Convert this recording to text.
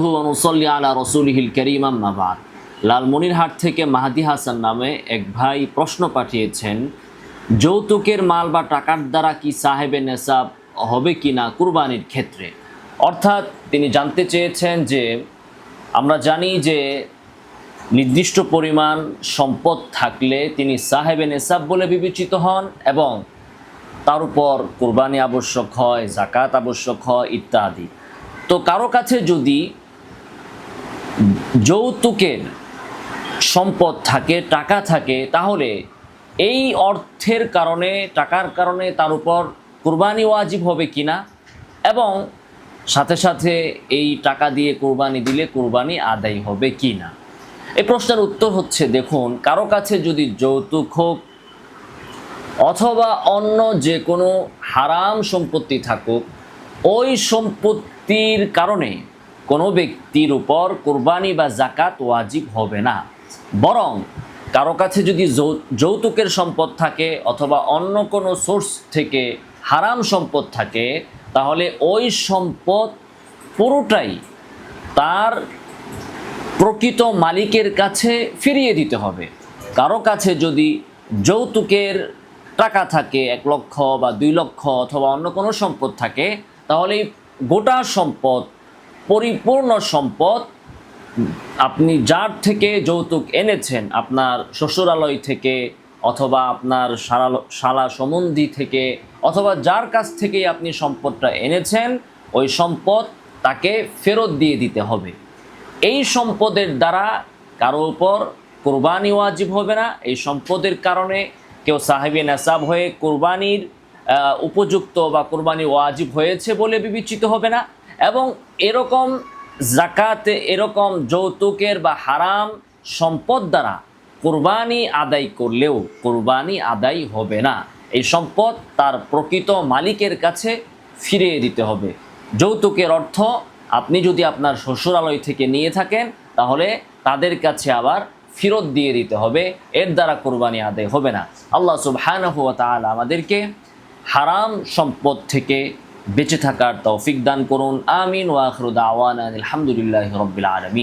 নুসল্লি আলা রসুলিহিল করিম আম্মা বাদ। লালমনিরহাট থেকে মাহাদি হাসান নামে এক ভাই প্রশ্ন পাঠিয়েছেন, যৌতুকের মাল বা টাকার দ্বারা কি সাহেবে নেসাব হবে কি না কুরবানির ক্ষেত্রে। অর্থাৎ তিনি জানতে চেয়েছেন যে আমরা জানি যে নির্দিষ্ট পরিমাণ সম্পদ থাকলে তিনি সাহেবে নেসাব বলে বিবেচিত হন এবং তার উপর কুরবানি আবশ্যক হয়, জাকাত আবশ্যক হয় ইত্যাদি। তো কারো কাছে যদি যৌতুকের সম্পদ থাকে, টাকা থাকে, তাহলে এই অর্থের কারণে, টাকার কারণে তার উপর কুরবানি ওয়াজিব হবে কিনা এবং সাথে সাথে এই টাকা দিয়ে কুরবানি দিলে কুরবানি আদায় হবে কি না। এই প্রশ্নের উত্তর হচ্ছে, দেখুন, কারো কাছে যদি যৌতুক হোক অথবা অন্য যে কোনো হারাম সম্পত্তি থাকুক, ওই সম্পত্তির কারণে কোনো ব্যক্তির উপর কুরবানি বা জাকাত ওয়াজিব হবে না। বরং কারো কাছে যদি যৌতুকের সম্পদ থাকে অথবা অন্য কোনো সোর্স থেকে হারাম সম্পদ থাকে, তাহলে ওই সম্পদ পুরোটাই তার প্রকৃত মালিকের কাছে ফিরিয়ে দিতে হবে। কারো কাছে যদি যৌতুকের টাকা থাকে 1 লক্ষ বা 2 লক্ষ অথবা অন্য কোনো সম্পদ থাকে, তাহলে গোটা সম্পদ, পরিপূর্ণ সম্পদ আপনি যার থেকে যৌতুক এনেছেন, আপনার শ্বশুরালয় থেকে অথবা আপনার শালা সম্বন্ধী থেকে অথবা যার কাছ থেকেই আপনি সম্পদটা এনেছেন, ওই সম্পদ তাকে ফেরত দিয়ে দিতে হবে। এই সম্পদের দ্বারা কারো উপর কুরবানি ওয়াজিব হবে না। এই সম্পদের কারণে কেউ সাহেবে নেসাব হয়ে কুরবানির উপযুক্ত বা কুরবানি ওয়াজিব হয়েছে বলে বিবেচিত হবে না। এবং এরকম জাকাতে, এরকম যৌতুকের বা হারাম সম্পদ দ্বারা কুরবানি আদায় করলেও কুরবানি আদায় হবে না। এই সম্পদ তার প্রকৃত মালিকের কাছে ফিরিয়ে দিতে হবে। যৌতুকের অর্থ, আপনি যদি আপনার শ্বশুরালয় থেকে নিয়ে থাকেন, তাহলে তাদের কাছে আবার ফেরত দিয়ে দিতে হবে। এর দ্বারা কুরবানি আদায় হবে না। আল্লাহ সুবহানাহু ওয়া তাআলা আমাদেরকে হারাম সম্পদ থেকে বেঁচে থাকার তৌফিক দান করুন। আমিন ওয়া আখিরু দাওয়ানা আলহামদুলিল্লাহি রাব্বিল আলামিন।